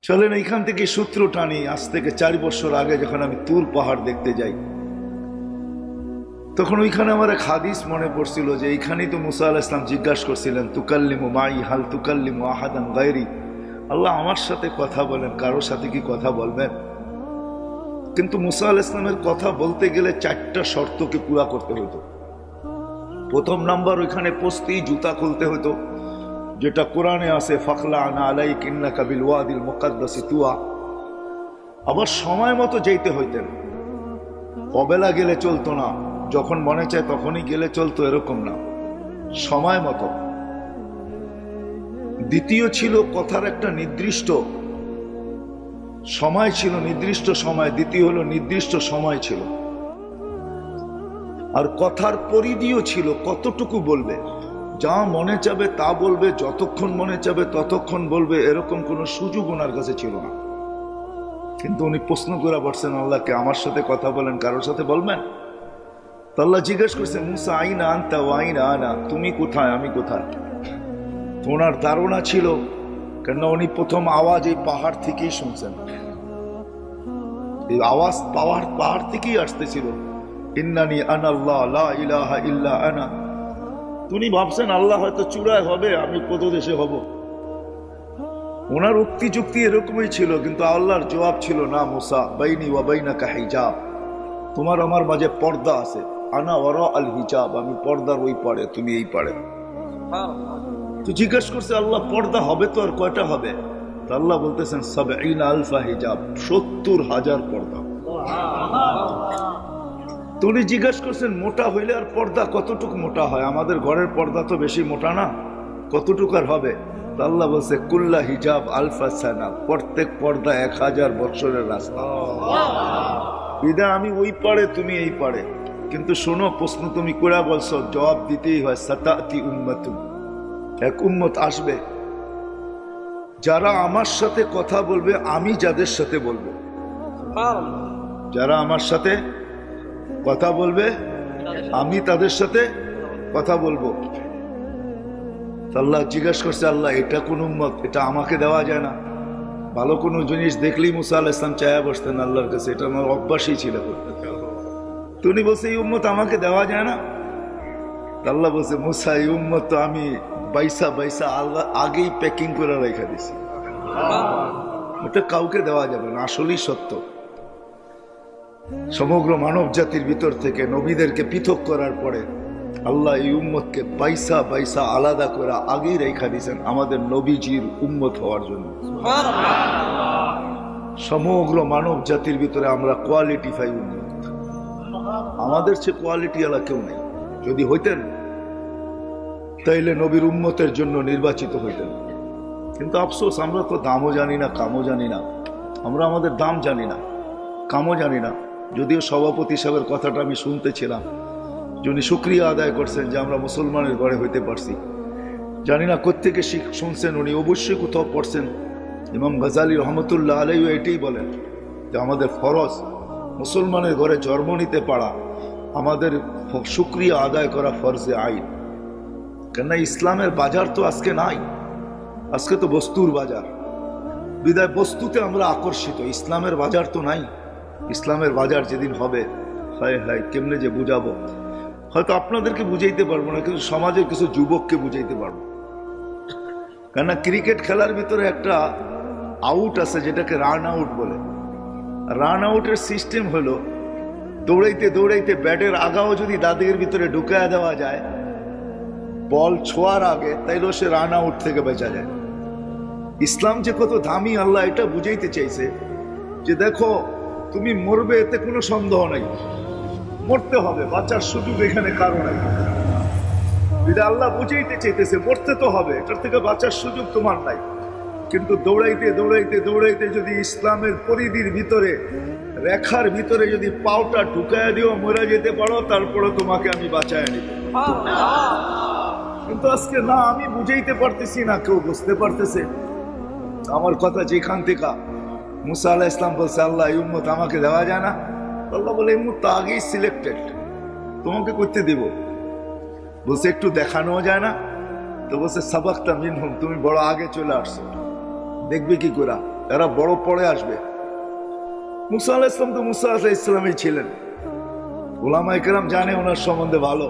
চলেন এইখান থেকে সূত্র টানি। আজ থেকে 4 বছর আগে যখন আমি তুর পাহাড় দেখতে যাই, তখন ওইখানে আমার এক হাদিস মনে পড়ছিল যে এইখানেই তো মুসা আলাইহিস সালাম জিজ্ঞাসা করছিলেন, তুকাল্লিমু মাই হাল তুকাল্লিমু আহাদান গায়রি, আল্লাহ আমার সাথে কথা বলেন, কারোর সাথে কি কথা বলবেন? কিন্তু মুসা আলাইহিস সালামের কথা বলতে গেলে 4টা শর্তকে পুরা করতে হতো। প্রথম নাম্বার, ওইখানে পৌঁছতেই জুতা খুলতে হতো, যেটা কোরআনে আছে, ফাখলা আনা আলাইক ইন্নাকা বিল ওয়াদিল মুকাদ্দাসি তুয়া। আবার সময় মতো যেতে হইতেন, অবেলা গেলে চলতো না, যখন মনে চায় তখনই গেলে চলতো, এরকম না, সময় মতো। দ্বিতীয় ছিল কথার একটা নির্দিষ্ট সময় ছিল, নির্দিষ্ট সময়। দ্বিতীয় হলো নির্দিষ্ট সময় ছিল। আর কথার পরিধিও ছিল, কতটুকু বলবে, যা মনে চাবে তা বলবে, যতক্ষণ মনে চাবে ততক্ষণ বলবে, এরকম কোনো সুযোগ ওনার কাছে ছিল না। কিন্তু উনি প্রশ্ন করে বসছেন আল্লাহকে, আমার সাথে কথা বলেন, কারোর সাথে বলবেন? তো আল্লাহ জিজ্ঞেস করছে, মুসা আইনা আনতা ওয়া আইনা আনা, তুমি কোথায়, আমি কোথায়? ওনার ধারণা ছিল, কেন উনি প্রথম আওয়াজ এই পাহাড় থেকেই শুনছেন, এই আওয়াজ পাহাড় থেকেই আসতেছিল, ইন্নানি আনাল্লাহ লা ইলাহা ইল্লা আনা। তুমি ভাবছেন আল্লাহ হয়তো চূড়ায় হবে, আমি কত দেশে হব। ওনার উক্তি যুক্তি এরকমই ছিল, কিন্তু আল্লাহর জবাব ছিল, না মুসা, বাইনি ওয়া বাইনাকা হিজাব, তোমার আমার মাঝে পর্দা আছে, আনা ওয়ারা আল হিজাব, আমি পর্দার ওই পারে, তুমি এই পারে। তো জিজ্ঞেস করছে আল্লাহ, পর্দা হবে তো আর কয়টা হবে? তো আল্লাহ বলতেছেন, সাবঈনা আলফা হিজাব, 70,000 পর্দা। তো উনি জিজ্ঞেস করছেন, মোটা হইলে আর পর্দা কতটুকু মোটা হয়? আমাদের ঘরের পর্দা তো বেশি মোটা না, কতটুকু আর হবে? তো আল্লাহ বলছে, কুল্লা হিজাব আলফা সানা, প্রত্যেক পর্দা 1000 বছরের রাস্তা। বিদায় আমি ওই পারে, তুমি এই পারে। কিন্তু শোনো, প্রশ্ন তুমি করে বলছো, জবাব দিতেই হয়। সাতাতি উম্মাতুন, এক উম্মত আসবে যারা আমার সাথে কথা বলবে, আমি যাদের সাথে বলবো। যারা আমার সাথে কথা বলবে, আমি তাদের সাথে কথা বলবো। আল্লাহ জিজ্ঞাসা করছে, আল্লাহ এটা কোন উম্মত, এটা আমাকে দেওয়া যায় না? ভালো কোনো জিনিস দেখলেই মুসা আলাইহিস সালাম চায়া বসতেন আল্লাহর কাছে, এটা আমার অভ্যাসই ছিল। তুমি বলছে এই উম্মত আমাকে দেওয়া যায় না? আল্লাহ বলছে, মুসা এই উম্মত তো আমি বাইসা আল্লাহ আগেই প্যাকিং করে রেখে দিছি, ওটা কাউকে দেওয়া যাবে না। আসলেই সত্য, সমগ্র মানব জাতির ভিতর থেকে নবীদেরকে পৃথক করার পরে আল্লাহ এই উম্মতকে বাইসা আলাদা করে আগেই রেখা দিয়েছেন আমাদের নবীজির উম্মত হওয়ার জন্য। সমগ্র মানব জাতির ভিতরে আমরা কোয়ালিটিফাই উম্মত, আমাদের চেয়ে কোয়ালিটি আলা কেউ নেই। যদি হইতেন তাইলে নবীর উম্মতের জন্য নির্বাচিত হইতেন। কিন্তু আফসোস, আমরা তো দামও জানি না, কামও জানি না। আমরা আমাদের দাম জানি না, কামও জানি না। যদিও সভাপতি সাহেবের কথাটা আমি শুনতেছিলাম, যিনি শুকরিয়া আদায় করছেন যে আমরা মুসলমানের ঘরে হইতে পারছি। জানি না কোত্থেকে শুনছেন, উনি অবশ্যই কোথাও পড়ছেন। ইমাম গাজালি রহমতুল্লাহ আলাইহি এটাই বলেন যে আমাদের ফরজ মুসলমানের ঘরে জন্ম নিতে পারা, আমাদের শুকরিয়া আদায় করা ফরজে আইন। কেননা ইসলামের বাজার তো আজকে নাই, আজকে তো বস্তুর বাজার। বিদায় বস্তুতে আমরা আকর্ষিত, ইসলামের বাজার তো নাই। ইসলামের বাজার যেদিন হবে, হায় হায় কেমনে যে বুঝাবো, হয়তো আপনাদেরকে বুঝাইতে পারবো না, কিন্তু সমাজের কিছু যুবককে বুঝাইতে পারবো। কেননা ক্রিকেট খেলার ভিতরে একটা আউট আছে যেটাকে রান আউট বলে। রান আউটের সিস্টেম হলো, দৌড়াইতে দৌড়াইতে ব্যাটের আগাও যদি দাদির ভিতরে ঢুকায় দেওয়া যায় বল ছোঁয়ার আগে, তাইলেও সে রান আউট থেকে বেঁচা যায়। ইসলাম যে কত দামি, আল্লাহ এটা বুঝাইতে চাইছে যে দেখো তুমি মরবে, এতে কোনো সন্দেহ নাই, মরতে হবে, বাঁচার সুযোগ এখানে কারো নাই। আল্লাহ বুঝাইতে চাইতেছে মরতে তো হবে, এটার থেকে বাঁচার সুযোগ তোমার নাই। কিন্তু দৌড়াইতে দৌড়াইতে দৌড়াইতে যদি ইসলামের পরিধির ভিতরে, রেখার ভিতরে যদি পাওটা ঢুকায় দিও, মরে যেতে পারো, তারপরে তোমাকে আমি বাঁচায় নিব। কিন্তু আজকে না, আমি বুঝাইতে পারতেছি না, কেউ বুঝতে পারতেছে আমার কথা। যেখান থেকে মুসা আলাইহিস সালাম বলছে, আল্লাহ এই উম্মত আমাকে দেওয়া যায় না, আল্লাহ বলে এই উম্মত তো আগেই সিলেক্টেড, তোমাকে করতে দিব। বলছে একটু দেখানো যায় না? তো বলছে সাবাক্তা মিনহুম, তুমি বড় আগে চলে আসছো, দেখবে কি করে? এরা বড় পরে আসবে। মুসা আলাইহিস সালাম তো মুসা আলাইহিস সালামই ছিলেন, উলামায়ে কেরাম জানে ওনার সম্বন্ধে ভালো,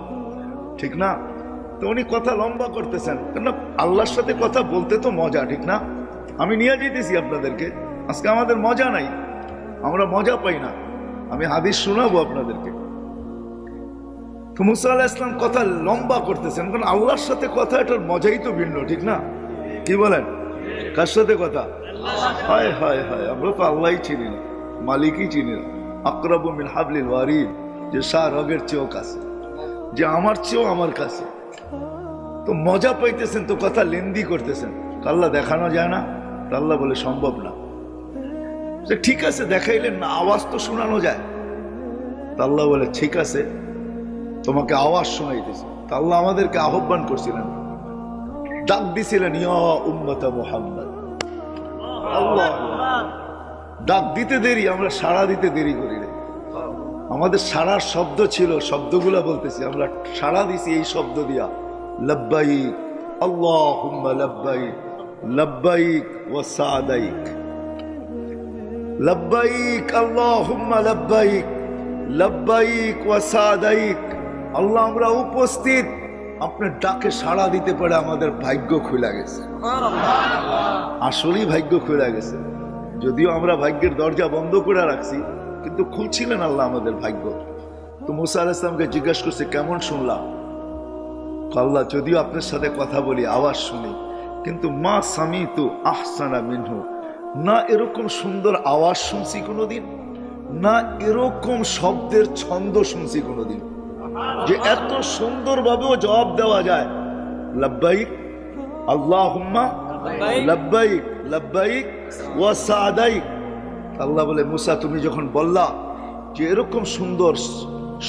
ঠিক না? তো উনি কথা লম্বা করতেছেন, কেননা আল্লাহর সাথে কথা বলতে তো মজা, ঠিক না? আমি নিয়ে যেতেছি আপনাদেরকে, আজকে আমাদের মজা নাই, আমরা মজা পাই না। আমি হাদিস শোনাবো আপনাদেরকে। তো মুসা আলাইহিস সালাম কথা লম্বা করতেছেন, কারণ আল্লাহর সাথে কথা, এটার মজাই তো ভিন্ন, ঠিক না? কি বলেন? কার সাথে কথা? হায় হায় হায়, আমরা তো আল্লাহই চিনি না, মালিকই চিনি না। আকরাবু মিন হাবলিল ওয়ারিদ, যে শাহ রগের চেয়েও কাছে, যে আমার চেয়েও আমার কাছে। তো মজা পাইতেছেন, তো কথা লেন্দি করতেছেন, আল্লাহ দেখানো যায় না? আল্লাহ বলে সম্ভব না। ঠিক আছে, দেখাইলেন না, আওয়াজ তো শোনানো যায়। আল্লাহ বলে ঠিক আছে, তোমাকে আওয়াজ শোনাইতেছে। আল্লাহ আমাদেরকে আহ্বান করছিলেন, ডাক দিছিলেন, ইয়া উম্মত মুহাম্মদ। আল্লাহ ডাক দিতে দেরি, আমরা সাড়া দিতে দেরি করি না। আমাদের সাড়ার শব্দ ছিল, শব্দগুলা বলতেছি, আমরা সাড়া দিছি এই শব্দ দিয়া, লব্বাইক আল্লাহুম্মা লব্বাইক, লব্বাইক ওয়া সাদাইক, লব্বাইক আল্লাহুম্মা লব্বাইক, লব্বাইক ওয়া সাদাইক। আল্লাহ আমরা উপস্থিত, আপনার ডাকে সাড়া দিতে পারে আমাদের ভাগ্য খুলে গেছে, আসলেই ভাগ্য খুলে গেছে। যদিও আমরা ভাগ্যের দরজা বন্ধ করে রাখছি, কিন্তু খুলছিলেন আল্লাহ আমাদের ভাগ্য। তো মুসা আলাইহিস সালামকে জিজ্ঞাসা করছে, কেমন শুনলাম? আল্লাহ যদিও আপনার সাথে কথা বলি, আওয়াজ শুনি, কিন্তু মা সামিতু আহসানা মিনহু, না এরকম সুন্দর আওয়াজ শুনছি কোনোদিন, না এরকম শব্দের ছন্দ শুনছি কোনোদিন, যে এত সুন্দরভাবেও জবাব দেওয়া যায়, লব্বাইক আল্লাহুম্মা লব্বাইক, লব্বাইক ওয়া সাদাইক। আল্লাহ বলে, মুসা তুমি যখন বললা যে এরকম সুন্দর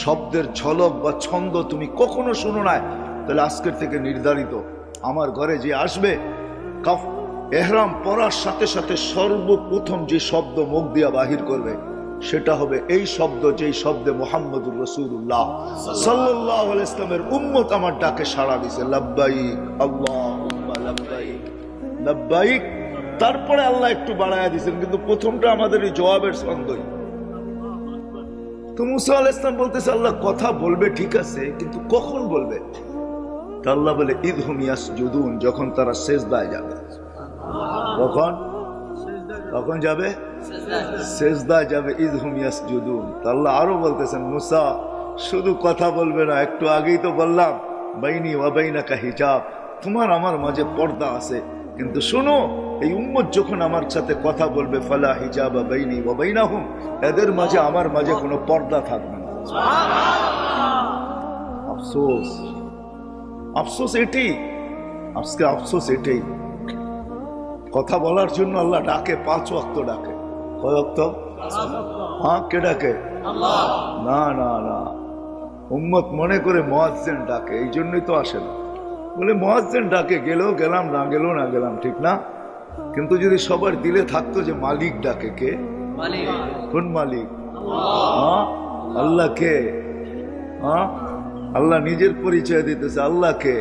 শব্দের ঝলক বা ছন্দ তুমি কখনো শুনো নাই, তাহলে আজকের থেকে নির্ধারিত, আমার ঘরে যে আসবে, এহরাম পরার সাথে সাথে সর্বপ্রথম যে শব্দ মুখ দিয়া বাহির করবে, সেটা হবে এই শব্দ, যেই শব্দে মুহাম্মদুর রাসূলুল্লাহ সাল্লাল্লাহু আলাইহি ওয়াসাল্লামের উম্মত আমার ডাকে সাড়া দিছে, লব্বাইক আল্লাহুম্মা লব্বাইক, লব্বাইক। তারপরে আল্লাহ একটু বাড়ায়া দিয়েছেন, কিন্তু প্রথমটা আমাদের এই জবাবের ছন্দই। তো মুসা আলাইহিস সালাম বলতেছে, আল্লাহ কথা বলবে ঠিক আছে, কিন্তু কখন বলবে? আল্লাহ বলে, ইদহুম ইয়াসজুদুন, যখন তারা সিজদায় যাবে। কখন? কখন যাবে? সিজদায় যাবে, ইদহুম ইয়াসজুদুন। আল্লাহ আরো বলতেছেন, মুসা শুধু কথা বলবে না, একটু আগেই তো বললাম বাইনি ওয়া বাইনাকা হিজাব, তোমার আমার মাঝে পর্দা আছে, কিন্তু শোনো, এই উম্মত যখন আমার সাথে কথা বলবে, ফালা হিজাবা বাইনি ওয়া বাইনাহুম, এদের মাঝে আমার মাঝে কোনো পর্দা থাকবে না। আফসোস, আফসোস এটাই, আজকে আফসোস এটাই। কথা বলার জন্য আল্লাহ ডাকে, 5 ওয়াক্ত ডাকে। কয় ওয়াক্ত? হ্যাঁ, কে ডাকে? না না না, উম্মত মনে করে মুয়াজ্জিন ডাকে, এই জন্যই তো আসে না। বলে মুয়াজ্জিন ডাকে, গেলেও গেলাম, না গেলেও না গেলাম, ঠিক না? কিন্তু যদি সবার দিলে থাকতো যে মালিক ডাকে, কে? কোন মালিক? হ্যাঁ, আল্লাহ কে? হ্যাঁ, আল্লাহ নিজের পরিচয় দিতেছে, আল্লাহ কে?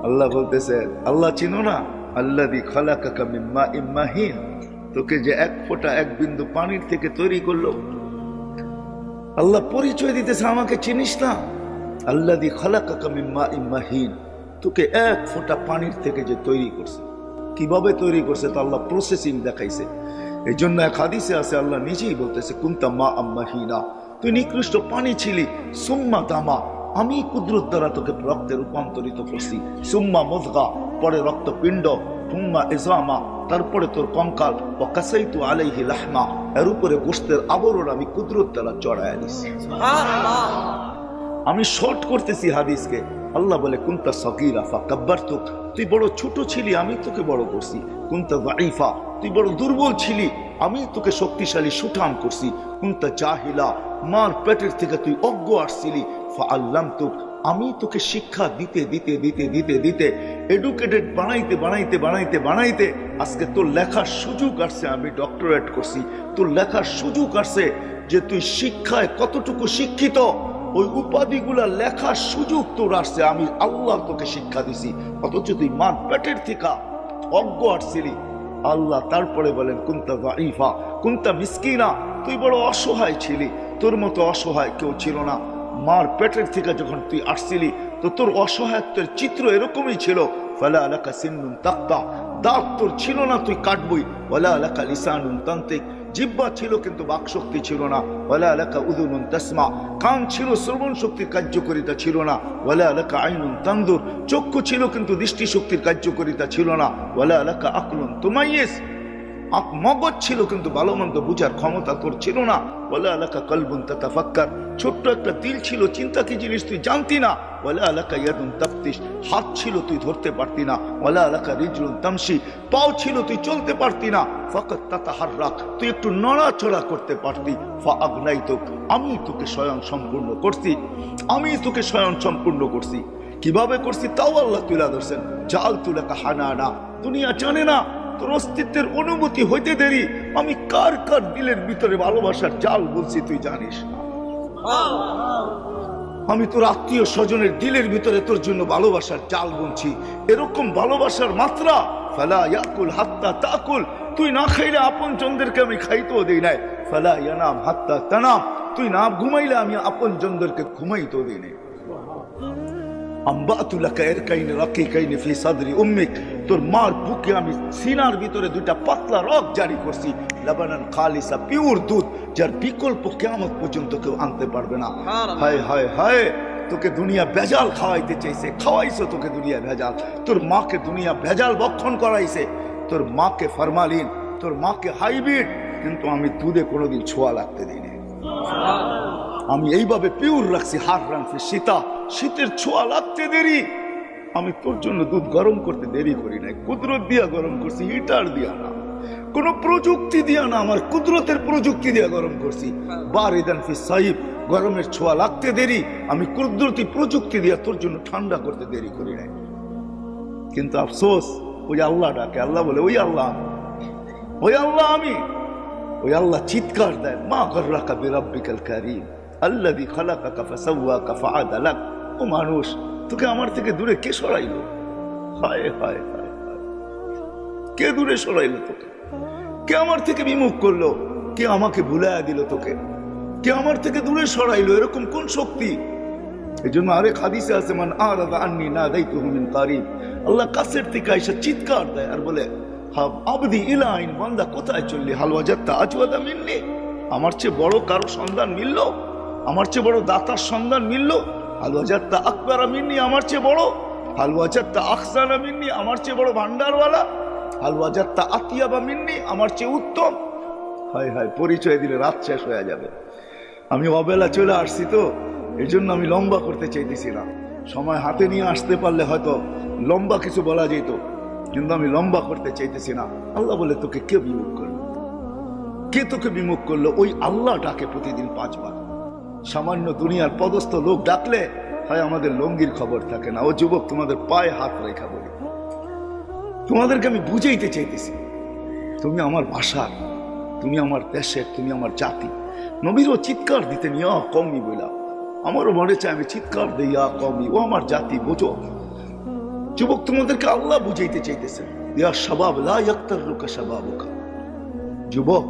আল্লাহ বলতেছে, আল্লাহ চিনো না? আল্লাযী খালাকাকা মিন মাইন মাহিন, তোকে যে এক ফোঁটা, এক বিন্দু পানির থেকে তৈরি করলো। আল্লাহ পরিচয় দিতেছে, আমাকে চিনিস না? আল্লাযী খালাকাকা মিন মাইন মাহিন, তোকে এক ফোঁটা পানির থেকে যে তৈরি করছে। কিভাবে তৈরি করছে তা আল্লাহ প্রসেসিং দেখাইছে। এই জন্য এক হাদিসে আছে, আল্লাহ নিজেই বলতেছে, কুনতা মাআম মাহিনা, তুই নিকৃষ্ট পানি ছিলি, সুম্মা দামা, আমি কুদরত দ্বারা তোকে রক্তে রূপান্তরিত করছি, সুম্মা মুযগা, পরে রক্তপিণ্ড, সুম্মা ইজামা, তারপরে তোর কঙ্কাল, ওয়া কাসাইতু আলাইহি লাহমা, এর উপরে গোশতের আবরণ আমি কুদরত দ্বারা চড়াইয়া দিছি। সুবহানাল্লাহ। আমি শর্ট করতেছি হাদিসকে। আল্লাহ বলে, কুনতা সগীরা ফাকাব্বারতুক, তুই বড় ছোট ছিলি, আমি তোকে বড় করছি। কুনতা যায়ীফা, তুই বড় দুর্বল ছিলি, আমি তোকে শক্তিশালী সুঠাম করছি। কুনতা জাহিলা, মার পেটের থেকে তুই অজ্ঞ আসছিলি, ফাআল্লামতুক, আমি তোকে শিক্ষা দিতে দিতে দিতে দিতে দিতে এডুকেটেড বানাইতে বানাইতে বানাইতে বানাইতে আজকে তোর লেখার সুযোগ আসছে, আমি ডক্টরেট করছি। তোর লেখার সুযোগ আসছে যে তুই শিক্ষায় কতটুকু শিক্ষিত, ওই উপাধিগুলা লেখার সুযোগ তোর আসছে, আমি আল্লাহ তোকে শিক্ষা দিছি। অথচ তুই মার পেটের থেকে অজ্ঞ আসছিলি, আল্লাহ তারপরে বলেন কুনতা যায়ীফা কুনতা মিসকিনা, তুই বড় অসহায় ছিলি, তোর মতো অসহায় কেউ ছিল না। মার পেটের থেকে যখন তুই আসছিলি তো তোর অসহায়ত্বের চিত্র এরকমই ছিল। ফালা লাকা সিন্নুন তাক্তা, দাঁত তোর ছিল না, তুই কাটবই। ওয়ালা লাকা লিসানুন তানতিক, জিহ্বা ছিল কিন্তু বাকশক্তি ছিল না। ওয়ালা লাকা উযুনুন তাসমা, কান ছিল, শ্রবণ শক্তির কার্যকারিতা ছিল না। ওয়ালা লাকা আইনুন তানজুর, চক্ষু ছিল কিন্তু দৃষ্টি শক্তির কার্যকারিতা ছিল না। ওয়ালা লাকা আকলুন তুমাইয়িজ, মগজ ছিল কিন্তু ভালো মন্দ বুঝার ক্ষমতা তোর ছিল না। ওয়ালা লাকা কলবুন তাতাফাক্কার, ছোট্ট একটা দিল ছিল, চিন্তা কি জিনিস তুই জানতি না। ওয়ালা লাকা ইয়াদুন তাফতিশ, হাত ছিল তুই ধরতে পারতি না। ওয়ালা লাকা রিজলুন তামশি, পাও ছিল তুই চলতে পারতি না। ফাকাত তাতাহাররাক, তুই একটু নড়াচড়া করতে পারতি। ফাআগনাইতুক, আমি তোকে স্বয়ং সম্পূর্ণ করছি, আমি তোকে স্বয়ং সম্পূর্ণ করছি। কিভাবে করছি তাও আল্লাহ তুলে ধরছেন। জাআলতু লাকা হানানা, দুনিয়া জানে না তোর অস্তিত্বের অনুভূতি হইতে দেরি আমি কার কার দিলের ভিতরে ভালোবাসার জাল বলছি তুই জানিস না। আমি তোর আত্মীয় স্বজনের দিলের ভিতরে তোর জন্য ভালোবাসার জাল বুনছি। এরকম ভালোবাসার মাত্রা ফালা ইয়াকুল হাত্তা তাকুল, তুই না খাইলে আপন জনদেরকে আমি খাইতেও দেই নাই। ফালা ইয়ানাম হাত্তা তানাম, তুই না ঘুমাইলে আমি আপন জনদেরকে ঘুমাইতেও দেই নাই। আম্বাতু লাকা ইরকাইন রাকিকাইন ফি সাদরি উম্মিক, তোর মার বুকে আমি সিনার ভিতরে দুইটা পাতলা রগ জারি করছি। লাবানান খালিসা, পিওর দুধ, যার বিকল্প কিয়ামত পর্যন্ত কেউ আনতে পারবে না। হায় হায় হায়, তোকে দুনিয়া ভেজাল খাওয়াইতে চাইছে, খাওয়াইছো তোকে দুনিয়া ভেজাল। তোর মাকে দুনিয়া ভেজাল ভক্ষণ করাইছে, তোর মাকে ফরমালিন, তোর মাকে হাইব্রিড, কিন্তু আমি দুধে কোনোদিন ছোঁয়া লাগতে দিইনি। আমি এইভাবে পিওর রাখছি। হার রাখছি শীতা, শীতের ছোঁয়া লাগতে দেরি, আমি তোর জন্য দুধ গরম করতে দেরি করি নাই। কুদরত দিয়া গরম করছি, হিটার দিয়া না, কোন প্রযুক্তি দিয়া না, আমার কুদরতের প্রযুক্তি দিয়া গরম করছি। বারিদান ফি সাইব, গরমের ছোঁয়া লাগতে দেরি, আমি কুদরতি প্রযুক্তি দিয়া তোর জন্য ঠান্ডা করতে দেরি করি নাই। কিন্তু আফসোস, ওই আল্লাহ ডাকে, আল্লাহ বলে ওই আল্লাহ, ওই আল্লাহ আমি। ওই আল্লাহ চিৎকার দেয়, মা গররাকা বিরাব্বিকাল কারীম আল্লাযী খালাকাকা ফাসাওয়াকা ফাআদালাক। ও মানুষ, তোকে আমার থেকে দূরে কে সরাইলো? হায় হায় হায়, কে দূরে সরাইলো তোকে? কে আমার থেকে বিমুখ করলো? কে আমাকে ভুলাইয়া দিল তোকে? কে আমার থেকে দূরে সরাইলো? এরকম কোন শক্তি? এই জন্য আরেক হাদিসে আছে, মান আরাদা আন্নী নাদাইতুহু মিন কারীব, আল্লাহ কাছের থেকে এসে চিৎকার দেয় আর বলে, আবদি ইলাইন, বান্দা কোথায় চললি? হাল ওয়াজাদতা আজওয়াদা মিন্নি, আমার চেয়ে বড় কারো সন্ধান মিলল? আমার চেয়ে বড় দাতার সন্ধান মিলল? হাল ওয়াজাদতা আকবারা মিন্নি, আমার চেয়ে বড়? হাল ওয়াজাদতা আখসানা মিন্নি, আমার চেয়ে বড় ভান্ডারওয়ালা? হাল ওয়াজাদতা আতিয়াবা মিন্নি, আমার চেয়ে উত্তম? হায় হায়, পরিচয় দিলে রাত শেষ হয়ে যাবে। আমি অবেলা চলে আসছি তো, এই জন্য আমি লম্বা করতে চাইতেছি না। সময় হাতে নিয়ে আসতে পারলে হয়তো লম্বা কিছু বলা যেত, কিন্তু আমি লম্বা করতে চাইতেছি না। আল্লাহ বলে, তোকে কে বিমুখ করলো? কে তোকে বিমুখ করলো? ওই আল্লাহ ডাকে প্রতিদিন 5 বার। সামান্য দুনিয়ার পদস্থ লোক ডাকলে হয় আমাদের লঙ্গির খবর থাকে না। ও যুবক, তোমাদের পায়ে হাত রেখা বলি, তোমাদেরকে আমি বুঝাইতে চাইতেছি, তুমি আমার ভাষার, তুমি আমার দেশের, তুমি আমার জাতি। নবীরও চিৎকার দিতে ইয়া কওমি বইলা, আমারও মনে চায় আমি চিৎকার দিই, ইয়া কওমি, ও আমার জাতি, বোঝো। যুবক, তোমাদেরকে আল্লাহ বুঝাইতে চাইতেছেন, ইয়া শাবাব লা ইয়াক্তারুকা শাবাবুকা, যুবক,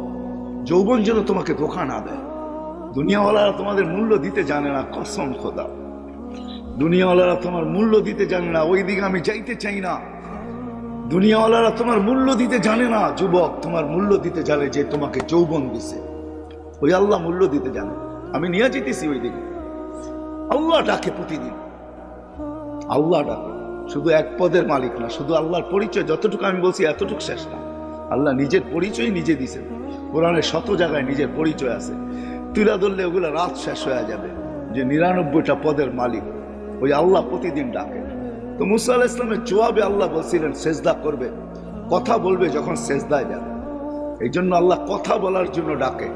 যৌবন যেন তোমাকে ধোঁকা না দেয়। দুনিয়াওয়ালারা তোমাদের মূল্য দিতে জানে না, কসম খোদা, দুনিয়াওয়ালারা তোমার মূল্য দিতে জানে না। ওই দিকে আমি যাইতে চাই না। দুনিয়াওয়ালারা তোমার মূল্য দিতে জানে না। যুবক, তোমার মূল্য দিতে জানে যে তোমাকে যৌবন দিছে। ওই আল্লাহ মূল্য দিতে জানে। আমি নিয়ে যেতেছি ওই দিকে। আল্লাহ ডাকে প্রতিদিন, আল্লাহ ডাকে। শুধু এক পদের মালিক না, শুধু আল্লাহর পরিচয় যতটুকু আমি বলছি এতটুকু শেষ না। আল্লাহ নিজের পরিচয় নিজে দিছেন। কোরআনের 100 জায়গায় নিজের পরিচয় আছে। তুলা ধরলে ওগুলো রাত শেষ হয়ে যাবে, যে 99টা পদের মালিক ওই আল্লাহ প্রতিদিন ডাকে। তো মুসা আলাইহিস সালামের জবাবে আল্লাহ বলছিলেন সেজদা করবে, কথা বলবে যখন সেজদায় যাবে। এই জন্য আল্লাহ কথা বলার জন্য ডাকে।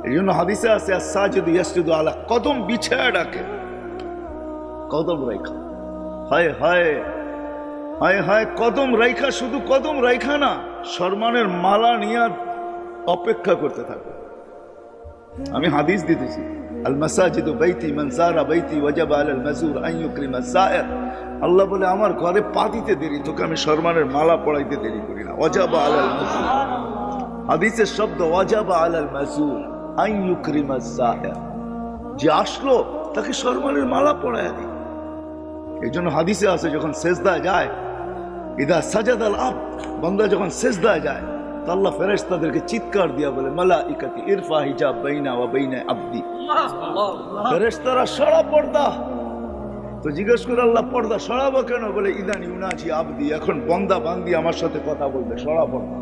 এই জন্য হাদিসে আছে, আস-সাজিদু ইয়াসজুদু আলা কদম, বিছায়া ডাকে, কদম রাইখা। হায় হায় হায় হায়, কদম রাইখা, শুধু কদম রাইখা না, সম্মানের মালা নিয়ে অপেক্ষা করতে থাকে। আমি হাদিস দিতেছি, আল মাসাজিদু বাইতি মান যারা বাইতি ওয়াজাবা আলাল মাযুর আন ইউকরিমা যায়ের। আল্লাহ বলে আমার ঘরে পা দিতে দেরি, তোকে আমি সম্মানের মালা পরাইতে দেরি করি না। ওয়াজাবা আলাল মাযুর, হাদিসের শব্দ ওয়াজাবা আলাল মাযুর আন ইউকরিমা যায়ের, যে আসলো তাকে সম্মানের মালা পরায়া দিই। এই জন্য হাদিসে আছে যখন সেজদায় যায়, ইদা সাজাদাল আবদ, বান্দা যখন সেজদায় যায় তো আল্লাহ ফেরেশতাদেরকে চিৎকার দিয়া বলে মালাইকাতি ইরফা হিজাব বাইনা ওয়া বাইনা আবদি। ফেরেশতারা সরা পর্দা। তো জিজ্ঞেস করে আল্লাহ পর্দা সরাবো কেন? বলে ইদানি উনাজি আবদি, এখন বান্দা বান্দি আমার সাথে কথা বলবে, সরা পর্দা।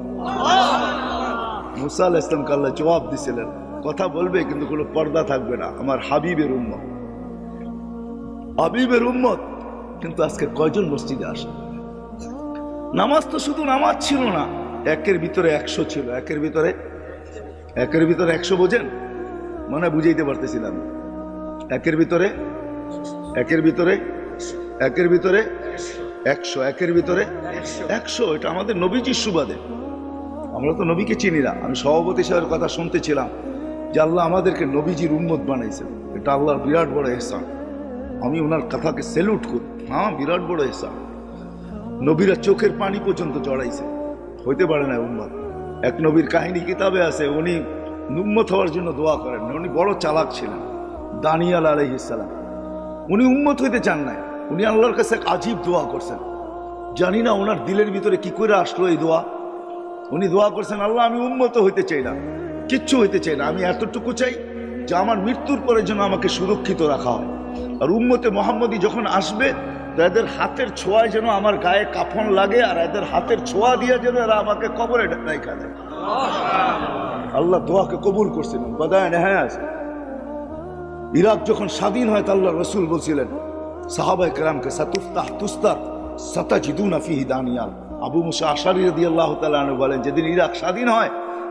মুসা আলাইহিস সালামকে আল্লাহ জবাব দিছিলেন, কথা বলবে কিন্তু কোনো পর্দা থাকবে না, আমার হাবিবের উম্মত, হাবিবের উম্মত। কিন্তু আজকে কয়জন মসজিদে আসে? নামাজ তো শুধু নামাজ ছিল না, একের ভিতরে 100 ছিল। একের ভিতরে 100 বোঝেন? মনে বুঝাইতে পারতেছিলাম। একের ভিতরে 100, এটা আমাদের নবীজির সুবাদে। আমরা তো নবীকে চিনি না। আমি সভাপতি সাহেবের কথা শুনতেছিলাম যে আল্লাহ আমাদেরকে নবীজির উম্মত বানাইছেন, এটা আল্লাহর বিরাট বড় ইহসান। আমি ওনার কথাকে স্যালুট করি। হ্যাঁ, বিরাট বড় ইহসান। নবীরা চোখের পানি পর্যন্ত জড়াইছে, হইতে পারে না উম্মত। এক নবীর কাহিনী কিতাবে আছে, উনি উম্মত হওয়ার জন্য দোয়া করেন না। উনি বড় চালাক ছিলেন, দানিয়াল আলাইহিস সালাম। উনি উম্মত হইতে চান নাই, উনি আল্লাহর কাছে এক আজীব দোয়া করছেন। জানি না ওনার দিলের ভিতরে কি করে আসলো এই দোয়া। উনি দোয়া করছেন, আল্লাহ আমি উম্মত হইতে চাই না, কিচ্ছু হইতে চাই না, আমি এতটুকু চাই যে আমার মৃত্যুর পরে যেন আমাকে সুরক্ষিত রাখা হয়। আর উম্মতে মুহাম্মদী যখন আসবে এদের হাতের ছোঁয়ায় যেন আমার গায়ে কাফন লাগে, আর এদের হাতের ছোঁয়া দিয়ে যেন এরা আমাকে কবরে রাখা দেয়। আল্লাহ দোয়াকে কবুল করছিলেন। বাদায় নেহায় আছে। ইরাক যখন স্বাধীন হয় আল্লাহ রসুল বলছিলেন সাহাবায়ে কেরামকে, সাতুফতাহ তুস্তার সাতাজিদুনা ফিহি দানিয়াল। আবু মুসা আশারী রাদিয়াল্লাহু তাআলা আনহু বলেন, যেদিন ইরাক স্বাধীন হয়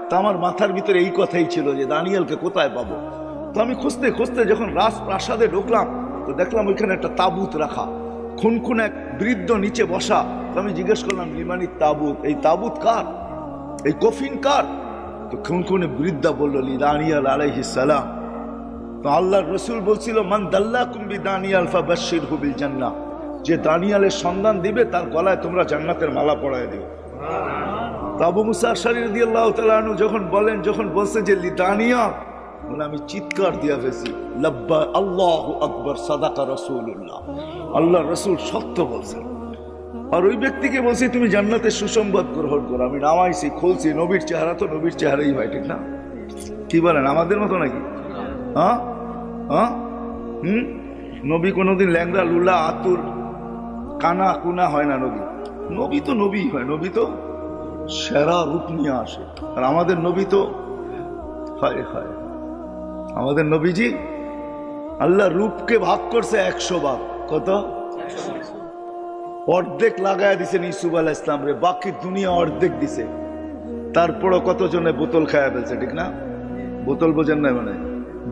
তা আমার মাথার ভিতরে এই কথাই ছিল যে দানিয়ালকে কোথায় পাবো। তো আমি খুঁজতে খুঁজতে যখন রাজপ্রাসাদে ঢুকলাম তো দেখলাম ওইখানে একটা তাবুত রাখা, খুন এক বৃদ্ধ নিচে বসা। তো আমি জিজ্ঞেস করলাম, লিমানি তাবুত, এই তাবুত কার, এই কফিন কার? তো খুনে বৃদ্ধা বলল, লি দানিয়াল আলাইহিস সালাম। তো আল্লাহর রসুল বলছিল, মান দাল্লাকুম বিদানিয়াল ফাবাশশিরহু বিল জান্নাহ, যে দানিয়ালের সন্ধান দিবে তার গলায় তোমরা জান্নাতের মালা পরায় দিও। তো আবু মুসা আশআরী রাদিয়াল্লাহু তাআলা আনহু যখন বলছে যে লি দানিয়াল, বলে আমি চিৎকার দিয়া ফেলছি, লাব্বা আল্লাহু আকবার, সাদাকা রাসূলুল্লাহ, আল্লাহর রসুল সত্য বলছেন। আর ওই ব্যক্তিকে বলছি তুমি জান্নাতের সুসংবাদ গ্রহণ করো। আমি নামাইছি, খুলছি, নবীর চেহারা তো নবীর চেহারাই ভাই, ঠিক না? কি বলেন, আমাদের মতো নাকি? হ্যাঁ হ্যাঁ নবী কোনোদিন ল্যাংড়া লুলা আতুর কানা কুনা হয় না। নবী তো নবী হয়, নবী তো সেরা রূপ নিয়ে আসে। আর আমাদের নবী তো হায় হায়, আমাদের নবীজি আল্লাহ রূপকে ভাগ করছে 100 ভাগ। কত? অর্ধেক লাগায় দিছেন ইসুফ আলাইহিস সালাম রে, বাকি দুনিয়া অর্ধেক দিছে। তারপরও কতজনে বোতল খায়া ফেলছে, ঠিক না? বোতল বোঝেন না, মানে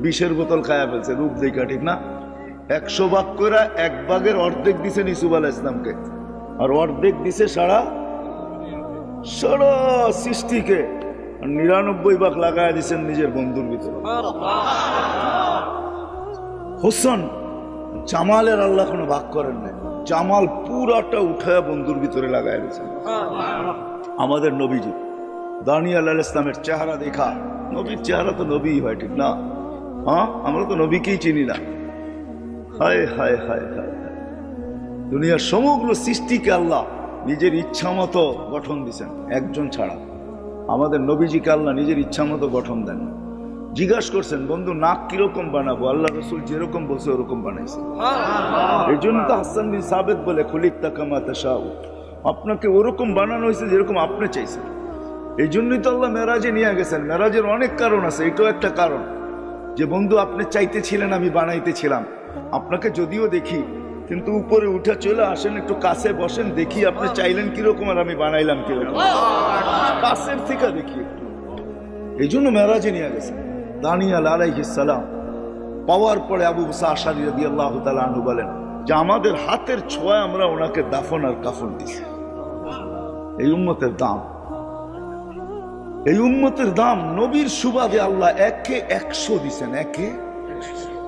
বিষের বোতল খায়া ফেলছে রূপ দেখা, ঠিক না? 100 ভাগ করে 1 ভাগের অর্ধেক দিছেন ইসুফ আলাইহিস সালামকে, আর অর্ধেক দিছে সারা সৃষ্টিকে। 99 ভাগ লাগায় দিছেন নিজের বন্ধুর ভিতরে। হোসেন জামালের আল্লাহ কোনো ভাগ করেন না, জামাল পুরাটা উঠায় বন্ধুর ভিতরে লাগায় দিয়েছেন। আমাদের নবীজি দানিয়াল আলাইহিস সালামের চেহারা দেখা, নবীর চেহারা তো নবী হয়, ঠিক না? হ্যাঁ, আমরা তো নবীকেই চিনি না। হায় হায় হায় হায়, দুনিয়ার সমগ্র সৃষ্টিকে আল্লাহ নিজের ইচ্ছা মতো গঠন দিচ্ছেন, একজন ছাড়া। আমাদের নবীজিকে আল্লাহ নিজের ইচ্ছা মতো গঠন দেন। জিজ্ঞাসা করছেন, বন্ধু নাক কিরকম বানাবো? আল্লাহ রসুল যেরকম বলছে ওরকম বানাইছে। এই জন্য তো হাসান বিন সাবিত বলে, খুলিকতা কামা তাশাউ, আপনাকে ওরকম বানানো হয়েছে যেরকম আপনি চাইছেন। এই জন্যই তো আল্লাহ মেরাজে নিয়ে গেছেন। মেরাজের অনেক কারণ আছে, এটাও একটা কারণ যে বন্ধু আপনি চাইতেছিলেন, আমি বানাইতেছিলাম। আপনাকে যদিও দেখি, কিন্তু উপরে উঠে চলে আসেন, একটু কাছে বসেন, দেখি আপনি চাইলেন কিরকম আর আমি বানাইলাম কিরকম, কাছের থেকে দেখি। এই জন্য মেরাজে নিয়ে গেছেন। দানিয়াল আলাইহিস সালাম পাওয়ার পরে আবু মুসা আশআরী রাদিয়াল্লাহু তাআলা আনহু বলেন যে আমাদের হাতের ছোঁয়ায় আমরা ওনাকে দাফন আর কাফন দিছি। এই উম্মতের দাম, এই উম্মতের দাম। নবীর সুবাদে আল্লাহ 1-100 দিছেন, 1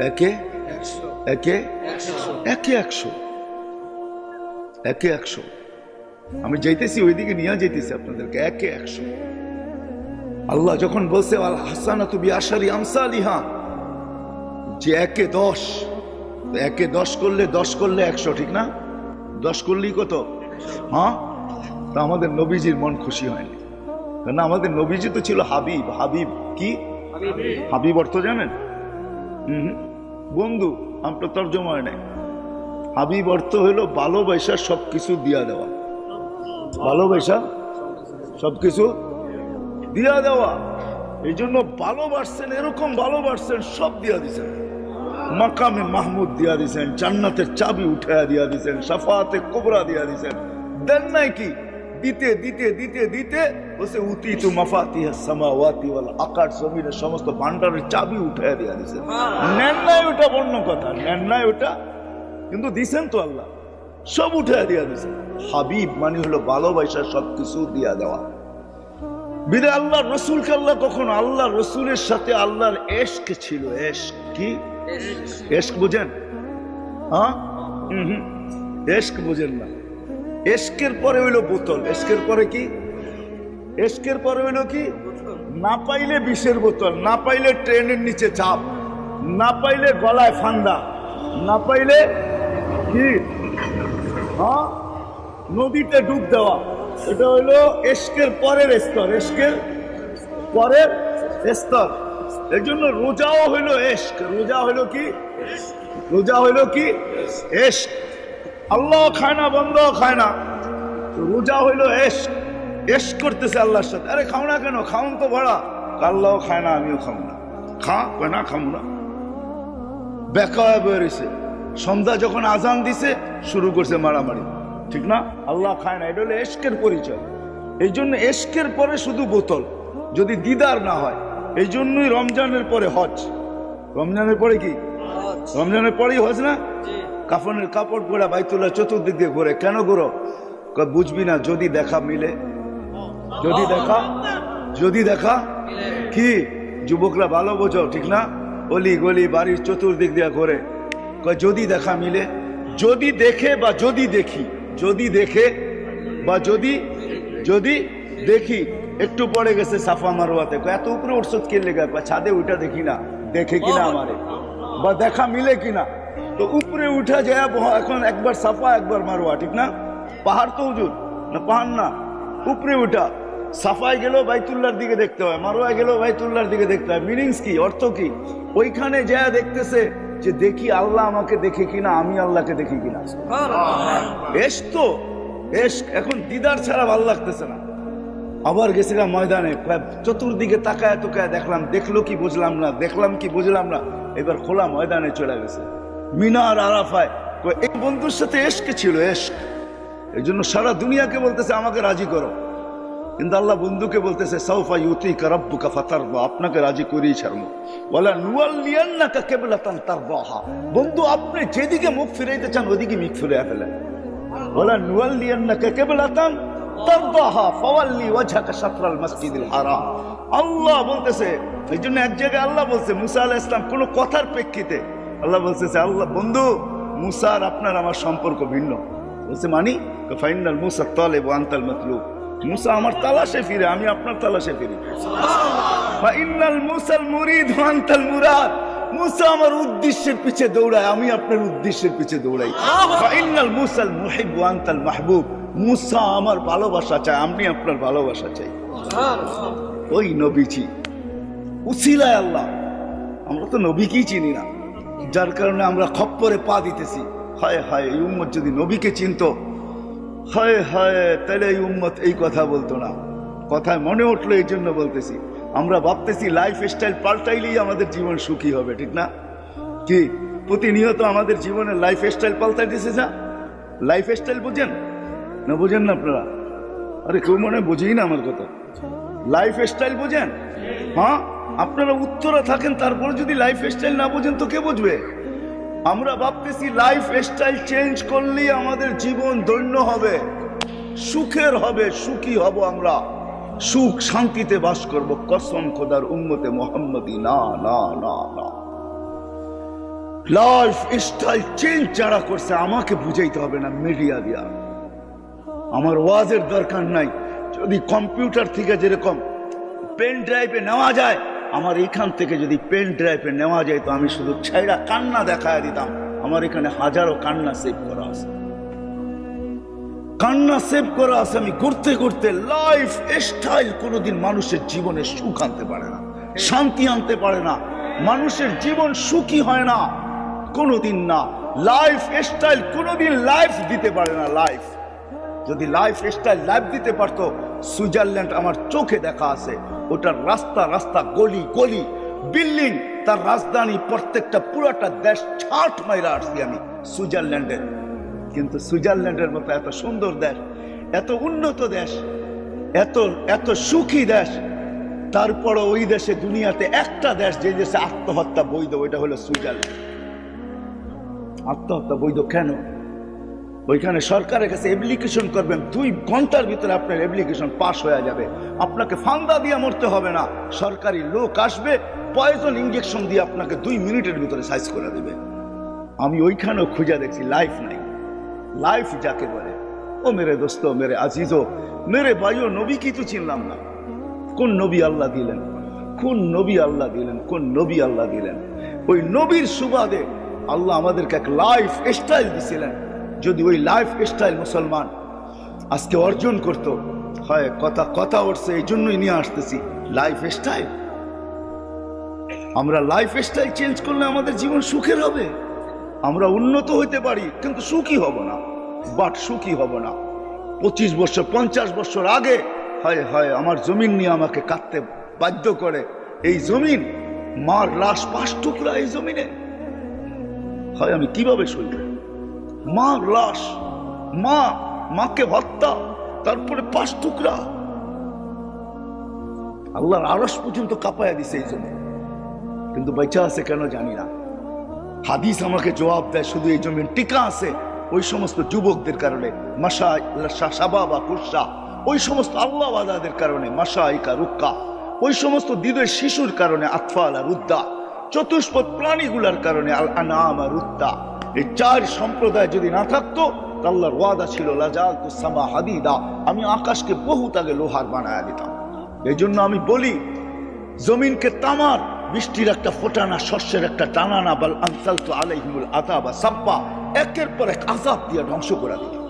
একে একে একে 100, একে 100। আমি যাইতেছি ওইদিকে নিয়ে যাইতেছি আপনাদেরকে, একে 100। আল্লাহ যখন বলছে আল হাসানাতু বিআশারি আমসালিহা, যে একে 10, একে 10 করলে 10 করলে 100, ঠিক না? 10 করলেই কত? হ্যাঁ, তা আমাদের নবীজির মন খুশি হয়নি, কারণ আমাদের নবীজি তো ছিল হাবিব। হাবিব কি? হাবিব অর্থ জানেন? বন্ধু, আমরা তর্জমা হয় নাই। হাবিব অর্থ হলো ভালোবাসা সবকিছু দিয়া দেওয়া, ভালোবাসা সবকিছু দিয়া দেওয়া। এই জন্য ভালোবাসছেন, এরকম ভালোবাসছেন সব দিয়া দিছেন। মাকামে মাহমুদ দিয়া দিছেন, জান্নাতের চাবি উঠাইয়া দিয়া দিছেন, শাফাআতে কুবরা দিয়া দিছেন। দেন নাই কি? দিতে দিতে দিতে দিতে বসে উতিতু মাফাতিহাস সামাওয়াতি ওয়াল আকাশ, জমিনের সমস্ত ভান্ডারের চাবি উঠাইয়া দিয়া দিছেন। নেন নাই ওটা অন্য কথা, নেন নাই ওটা, কিন্তু দিছেন তো আল্লাহ, সব উঠাইয়া দিয়া দিছেন। হাবিব মানে হলো ভালোবাসা সবকিছু দিয়া দেওয়া। বিদে আল্লাহ রসুলকে আল্লাহ কখনো, আল্লাহ রসুলের সাথে আল্লাহর এশক ছিল। এশক কি? এশক বুঝেন? হ্যাঁ, এশক বুঝেন না। এশকের পরে হইলো বোতল। এশকের পরে কি? এশকের পরে হইলো কি? না পাইলে বিষের বোতল, না পাইলে ট্রেনের নিচে চাপ, না পাইলে গলায় ফান্দা, না পাইলে কি? হ্যাঁ, নদীতে ডুব দেওয়া। এটা হইলো এশকের পরের স্তর, এশকের পরের স্তর। এই জন্য রোজাও হইলো এশক। রোজা হইলো কি? রোজা হইলো কি? এশক। আল্লাহ খায় না, বন্ধ খায় না, রোজা হইলো এশক। এশক করতেছে আল্লাহর সাথে। আরে খাও না কেন? খাওন তো ভাড়া। আল্লাহও খায় না, আমিও খাবো না। খা না, খাবো না। বেকা হয়ে বেরিয়েছে। সন্ধ্যা যখন আজান দিছে শুরু করছে মারামারি, ঠিক না? আল্লাহ খায় না। এটা হলো এশকের পরিচয়। এই জন্য এশকের পরে শুধু বোতল, যদি দিদার না হয়। এই জন্যই রমজানের পরে হজ। রমজানের পরে কি? রমজানের পরেই হজ না? কাফনের কাপড় পরা বাইতুল্লাহ চতুর্দিক দিয়ে ঘুরে। কেন ঘুরো? বুঝবি না, যদি দেখা মিলে। যদি দেখা, যদি দেখা কি? যুবকরা ভালো বোঝো, ঠিক না? অলি গলি বাড়ির চতুর্দিক দিয়ে ঘুরে, যদি দেখা মিলে। যদি দেখে বা যদি দেখি, যদি দেখে বা যদি যদি দেখি। একটু পরে গেছে সাফা মারওয়াতে, এত উপরে উঠছ কে লেগে? ছাদে উঠা দেখি না, দেখে কিনা আমারে, বা দেখা মিলে কিনা। তো উপরে উঠা যায় এখন, একবার সাফা একবার মারওয়া, ঠিক না? পাহাড় তো হুজুর না, পাহাড় না, উপরে উঠা। সাফায় গেলেও বাইতুল্লাহর দিকে দেখতে হয়, মারওয়ায় গেলেও বাইতুল্লাহর দিকে দেখতে হয়। মিনিংস কি? অর্থ কি? ওইখানে যা দেখতেছে যে দেখি আল্লাহ আমাকে দেখে কিনা, আমি আল্লাহকে দেখি কিনা। এশক তো এশক। এখন দিদার ছাড়া ভালো লাগতেছে না। আবার গেছিলাম ময়দানে, চতুর্দিকে তাকায় তোকায় দেখলাম, দেখলো কি বুঝলাম না, দেখলাম কি বুঝলাম না। এবার খোলা ময়দানে চলে গেছে, মিনার আরাফায়। এই বন্ধুর সাথে এশক ছিল, এশক। এই জন্য সারা দুনিয়াকে বলতেছে আমাকে রাজি করো, কিন্তু আল্লাহ বন্ধুকে বলতেছে সাউফা ইউতিকা রাব্বুকা ফাতারদা, আপনাকে রাজি করেই ছাড়বো। ওয়ালা নুওয়াল্লিয়ান্নাকা কিবলাতান তারদাহা, বন্ধু আপনি যেদিকে মুখ ফিরাইতে চান ওদিকে মুখ ফিরিয়ে ফেলেন। ওয়ালা নুওয়াল্লিয়ান্নাকা কিবলাতান তারদাহা ফাওয়াল্লি ওয়াজহাকা শাতরাল মাসজিদিল হারাম। আল্লাহ বলতেছে, এই জন্য এক জায়গায় আল্লাহ বলছে মুসা আলাইহিস সালাম, কোন কথার প্রেক্ষিতে আল্লাহ বলতেছে, আল্লাহ বন্ধু মুসা আর আপনার আমার সম্পর্ক ভিন্ন। বলছে মানি? ফাইনাল মুসা তালিব ওয়া আনতাল মাতলুব, মুসা আমার তালাশে ফিরে, আমি আপনার তালাশে ফিরি। ফাইনাল মুসাল মুরিদ ওয়া আনতাল মুরাদ, মুসা আমার উদ্দেশ্যের পিছে দৌড়ায়, আমি আপনার উদ্দেশ্যের পিছে দৌড়াই। ফাইনাল মুসাল মুহিব ওয়া আনতাল মাহবুব, মুসা আমার ভালোবাসা চায়, আমি আপনার ভালোবাসা চাই। ওই নবীজি উসিলায় আল্লাহ। আমরা তো নবীকেই চিনি না, যার কারণে আমরা খপ্পরে পা দিতেছি। হায় হায়, এই উম্মত যদি নবীকে চিনতো, হায় হায়, তাহলে এই উম্মত এই কথা বলতো না। কথায় মনে উঠলো, এই জন্য বলতেছি। আমরা ভাবতেছি লাইফ স্টাইল পাল্টাইলেই আমাদের জীবন সুখী হবে, ঠিক না? কি প্রতিনিয়ত আমাদের জীবনের লাইফ স্টাইল পাল্টাইতেছে। যা লাইফ স্টাইল বুঝেন না? বুঝেন না আপনারা? আরে কেউ মনে বুঝেই না আমার কথা। লাইফ স্টাইল বুঝেন? হ্যাঁ, আপনারা উত্তরে থাকেন, তারপরে যদি লাইফ স্টাইল না বুঝেন তো কে বুঝবে? আমরা ভাবতেছি লাইফ স্টাইল চেঞ্জ করলেই আমাদের জীবন ধন্য হবে, সুখের হবে, সুখী হব, আমরা সুখ শান্তিতে বাস করব। কসম খোদার উম্মতে মুহাম্মদী, না না না না। লাইফ স্টাইল চেঞ্জ যারা করছে আমাকে বুঝাইতে হবে না মিডিয়া দিয়া। আমার ওয়াজের দরকার নাই। যদি কম্পিউটার থেকে যেরকম পেন ড্রাইভে নেওয়া যায়, আমার এখান থেকে যদি পেন ড্রাইভে নেওয়া যায়, তো আমি শুধু ছেড়া কান্না দেখায় দিতাম। আমার এখানে হাজারো কান্না সেভ করা আছে, কান্না সেভ করা আছে। আমি করতে করতে লাইফ স্টাইল কোনোদিন মানুষের জীবনে সুখ আনতে পারে না, শান্তি আনতে পারে না। মানুষের জীবন সুখী হয় না কোনোদিন না। লাইফ স্টাইল কোনোদিন লাইফ দিতে পারে না। লাইফ যদি লাইফ স্টাইল লাইফ দিতে পারতো, সুইজারল্যান্ড আমার চোখে দেখা আছে। ওটার রাস্তা রাস্তা, গলি গলি, বিল্ডিং, তার রাজধানী, প্রত্যেকটা পুরাটা দেশ ছাট মাইরা আসছি আমি সুইজারল্যান্ডের। কিন্তু সুইজারল্যান্ডের মতো এত সুন্দর দেশ, এত উন্নত দেশ, এত এত সুখী দেশ, তারপরও ওই দেশে দুনিয়াতে একটা দেশ যে দেশে আত্মহত্যা বৈধ, ওইটা হলো সুইজারল্যান্ড। আত্মহত্যা বৈধ কেন? ওইখানে সরকারের কাছে অ্যাপ্লিকেশন করবেন, 2 ঘন্টার ভিতরে আপনার অ্যাপ্লিকেশন পাস হয়ে যাবে। আপনাকে ফান্দা দিয়ে মরতে হবে না, সরকারি লোক আসবে, পয়জন ইঞ্জেকশন দিয়ে আপনাকে 2 মিনিটের ভিতরে সাইজ করে দেবে। আমি ওইখানেও খুঁজে দেখছি লাইফ নাই। লাইফ যাকে বলে, ও মেরে দোস্ত, মেরে আজিজো, মেরে ভাইও, নবী কি তো চিনলাম না। কোন নবী আল্লাহ দিলেন, কোন নবী আল্লাহ দিলেন, কোন নবী আল্লাহ দিলেন। ওই নবীর সুবাদে আল্লাহ আমাদেরকে এক লাইফ স্টাইল দিছিলেন। যদি ওই লাইফ স্টাইল মুসলমান আজকে অর্জন করত, হয় কথা কথা উঠছে, এই জন্যই নিয়ে আসতেছি লাইফ স্টাইল। আমরা লাইফ স্টাইল চেঞ্জ করলে আমাদের জীবন সুখের হবে। আমরা উন্নত হইতে পারি, কিন্তু সুখী হব না। বাট সুখী হব না। 25 বছর 50 বছর আগে হয় হয় আমার জমিন নিয়ে আমাকে কাটতে বাধ্য করে। এই জমিন, মার লাশ 5 টুকরা এই জমিনে, হয় আমি কিভাবে সইব? মার লাশ, মাকে হত্যা, তারপরে 5 টুকরা। আল্লাহর আরশ পর্যন্ত কাঁপায়া দিছে এই জমিন, কিন্তু বেঁচে আছে কেন জানি না। হাদিস আমাকে জবাব দেয়, শুধু এই জমিন টিকা আছে ওই সমস্ত যুবকদের কারণে, শাবাবা কুসা, ওই সমস্ত আল্লাহওয়ালাদের কারণে, মাশাইকা রুক্কা, ওই সমস্ত দিদের শিশুর কারণে, আতফাল আর উদ্দা, চতুষ্পদ প্রাণীগুলার কারণে, আল আনাম আর উদ্দা। এই 4 সম্প্রদায় যদি না থাকতো, আল্লাহর ওয়াদা ছিল লাজালতু সামা হাদিদা, আমি আকাশকে বহুত আগে লোহার বানায়া দিতাম। এই জন্য আমি বলি, জমিনকে তামার, বৃষ্টির একটা ফোঁটা না, শস্যের একটা টানা না, বাল আনসালতু আলাইহিমুল আযাবা সাব্বা, একের পর এক আযাব দিয়ে ধ্বংস করে দিই।